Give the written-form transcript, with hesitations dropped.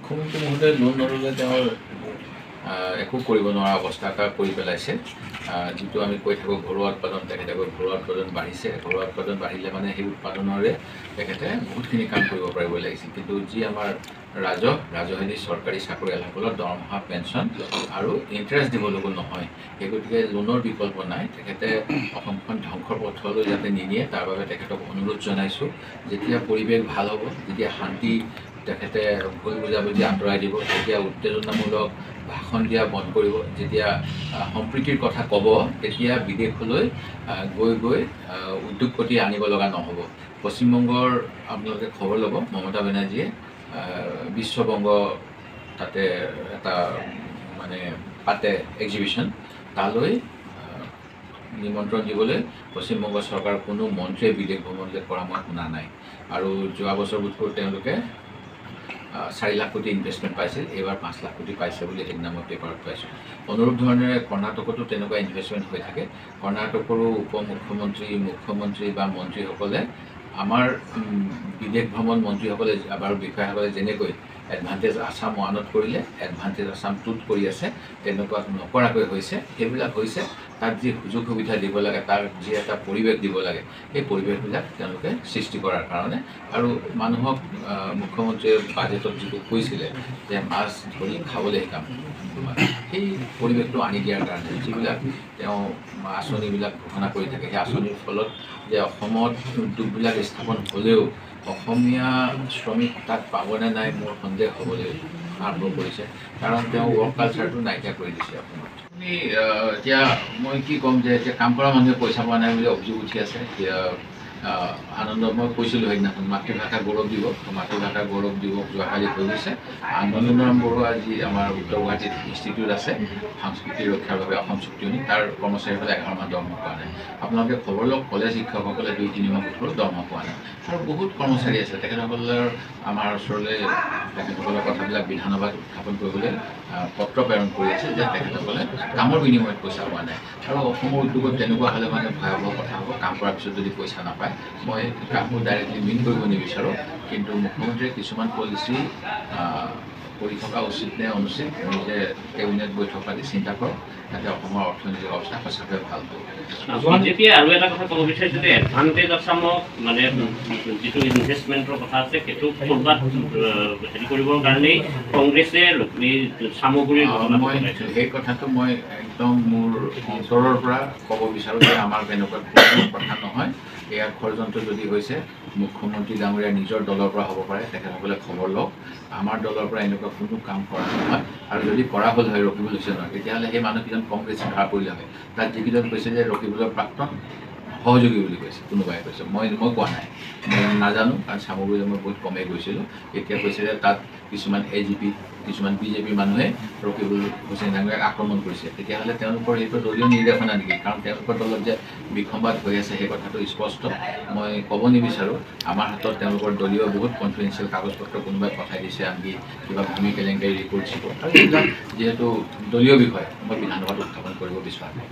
মুখ্যমন্ত্ৰী মহোদয়ে লোন নল'লে তেওঁৰ একো কৰিব নোৱাৰা অৱস্থা এটা কৰি পেলাইছে। যিটো আমি কৈ থাকোঁ ঘৰুৱা উৎপাদন, তেখেতে ঘৰুৱা উৎপাদন বাঢ়িছে। ঘৰুৱা উৎপাদন বাঢ়িলে মানে সেই উৎপাদনৰে তেখেতে বহুতখিনি কাম কৰিব পাৰিব লাগিছিল। কিন্তু যি আমাৰ ৰাজহেদি চৰকাৰী চাকৰিয়ালসকলৰ দৰমহা, পেঞ্চন আৰু ইণ্টাৰেষ্ট দিবলৈকো নহয়, সেই গতিকে লোনৰ বিকল্প নাই। তেখেতে অসমখন ধ্বংসৰ পথলৈ যাতে নিনিয়ে তাৰ বাবে তেখেতক অনুৰোধ জনাইছোঁ। যেতিয়া পৰিৱেশ ভাল হ'ব, যেতিয়া শান্তি তেখেতে ভুল বুজাবুজি আঁতৰাই দিব, যেতিয়া উত্তেজনামূলক ভাষণ দিয়া বন্ধ কৰিব, যেতিয়া সম্প্ৰীতিৰ কথা ক'ব, তেতিয়া বিদেশলৈ গৈ উদ্যোগপতি আনিব লগা নহ'ব। পশ্চিমবংগৰ আপোনালোকে খবৰ ল'ব, মমতা বেনাৰ্জীয়ে বিশ্ববংগ তাতে এটা মানে পাতে এক্সিবিশ্যন, তালৈ নিমন্ত্ৰণ দিবলৈ পশ্চিমবংগ চৰকাৰৰ কোনো মন্ত্ৰীয়ে বিদেশ ভ্ৰমণলৈ কৰা মই শুনা নাই। আৰু যোৱা বছৰ বোধকৰো তেওঁলোকে 4 লাখ কোটি ইনভেষ্টমেণ্ট পাইছিল, এইবাৰ 5 লাখ কোটি পাইছে বুলি সেইদিনা মই পেপাৰত পাইছোঁ। অনুৰূপ ধৰণেৰে কৰ্ণাটকতো তেনেকুৱা ইনভেষ্টমেণ্ট হৈ থাকে। কৰ্ণাটকৰো মুখ্যমন্ত্ৰী বা মন্ত্ৰীসকলে আমাৰ বিদেশ ভ্ৰমণ মন্ত্ৰীসকলে আৰু বিষয়াসকলে যেনেকৈ এডভান্টেজ আছাম 1ত কৰিলে, এডভান্টেজ আছাম 2ত কৰি আছে, তেনেকুৱা নকৰাকৈ হৈছে। সেইবিলাক হৈছে তাক যি সুযোগ সুবিধা দিব লাগে, তাক যি এটা পৰিৱেশ দিব লাগে, সেই পৰিৱেশবিলাক তেওঁলোকে সৃষ্টি কৰাৰ কাৰণে। আৰু মানুহক মুখ্যমন্ত্ৰীয়ে বাজেটত যিটো কৈছিলে যে মাছ ধৰি খাবলৈ শিকাম, সেই পৰিৱেশটো আনি দিয়াৰ কাৰণে যিবিলাক তেওঁ আঁচনিবিলাক ঘোষণা কৰি থাকে, সেই আঁচনিৰ ফলত যে অসমত উদ্যোগবিলাক স্থাপন হ'লেও অসমীয়া শ্ৰমিক তাত পাবনে নাই মোৰ সন্দেহ হ'বলৈ আৰম্ভ কৰিছে। কাৰণ তেওঁ ৱৰ্ক কালচাৰটো নাইকিয়া কৰি দিছে অসমত। আপুনি এতিয়া মই কি ক'ম যে এতিয়া কাম কৰা মানুহে পইচা পোৱা নাই বুলি অভিযোগ উঠি আছে। এতিয়া আনন্দ মই কৈছিলোঁ সেইদিনাখন মাতৃভাষা গৌৰৱ দিৱস, মাতৃভাষা গৌৰৱ দিৱস যোৱাকালি হৈ গৈছে। আনন্দৰাম বৰুৱা যি আমাৰ উত্তৰ গুৱাহাটীত ইনষ্টিটিউট আছে সংস্কৃতি ৰক্ষাৰ বাবে অসম চুক্তিয়নী, তাৰ কৰ্মচাৰীসকলে 11 মাহ দৰমহা পোৱা নাই। আপোনালোকে খবৰ লওক, কলেজ শিক্ষকসকলে 2-3 মাহ বছৰ দৰমহা পোৱা নাই। আৰু বহুত কৰ্মচাৰী আছে, তেখেতসকলৰ আমাৰ ওচৰলৈ তেখেতসকলৰ কথাবিলাক বিধানসভাত উত্থাপন কৰিবলৈ পত্ৰ প্ৰেৰণ কৰি আছে যে তেখেতসকলে কামৰ বিনিময়ত পইচা পোৱা নাই। আৰু অসমৰ উদ্যোগত তেনেকুৱা হ'লে মানে ভয়াৱহ কথা হ'ব। কাম কৰাৰ পিছত যদি পইচা নাপায়, মই কামবোৰ ডাইৰেক্টলি মিন কৰিব নিবিচাৰোঁ। কিন্তু মুখ্যমন্ত্ৰীয়ে কিছুমান পলিচি কৰি থকা উচিত নে অনুচিত, নিজে কেবিনেট বৈঠক পাতি চিন্তা কৰক, যাতে অসমৰ অৰ্থনৈতিক অৱস্থা সঁচাকৈ ভাল হ'ব। বিজেপিয়ে আৰু এটা কথা ক'ব বিচাৰিছে যে এডভান্টেজ আছামক মানে যিটো ইনভেষ্টমেণ্টৰ কথা আছে সেইটো কৰবাত হেৰি কৰিবৰ কাৰণেই কংগ্ৰেছে চামগুৰিৰ মই সেই কথাটো মই একদম মোৰ অন্তৰৰ পৰা ক'ব বিচাৰোঁ যে আমাৰ তেনেকুৱা কোনো কথা নহয়। এয়া ষড়যন্ত্ৰ যদি হৈছে মুখ্যমন্ত্ৰী ডাঙৰীয়া নিজৰ দলৰ পৰা হ'ব পাৰে, তেখেতসকলে খবৰ লওক। আমাৰ দলৰ পৰা এনেকুৱা কোনো কাম কৰা নহয়। আৰু যদি কৰা হ'ল হয়, ৰকিবুল হুছেইন নহয়, তেতিয়াহ'লে সেই মানুহকেইজন কংগ্ৰেছে ধৰা পৰিলে হয়। তাত যিকেইজন কৈছে যে ৰকিবুলৰ প্ৰাক্তন সহযোগী বুলি কৈছে, কোনোবাই কৈছে, মই কোৱা নাই, মই নাজানো, কাৰণ চামগুৰিলৈ মই বহুত কমেই গৈছিলোঁ। এতিয়া কৈছে যে তাত কিছুমান AGP, কিছুমান BJP মানুহে ৰকিবুল হুছেইন ডাঙৰীয়াক আক্ৰমণ কৰিছে। তেতিয়াহ'লে তেওঁলোকৰ সেইটো দলীয় নিৰ্দেশনা নেকি? কাৰণ তেওঁলোকৰ দলত যে বিসম্বাদ হৈ আছে সেই কথাটো স্পষ্ট। মই ক'ব নিবিচাৰোঁ। আমাৰ হাতত তেওঁলোকৰ দলীয় বহুত কনফিডেঞ্চিয়েল কাগজ পত্ৰ কোনোবাই পঠাই দিছে, আনকি কিবা ভূমি কেলেংকাৰী ৰিপৰ্ট চিপৰ্ট, আৰু এইবিলাক যিহেতু দলীয় বিষয় মই বিধানসভাত উত্থাপন কৰিব বিচৰা নাই।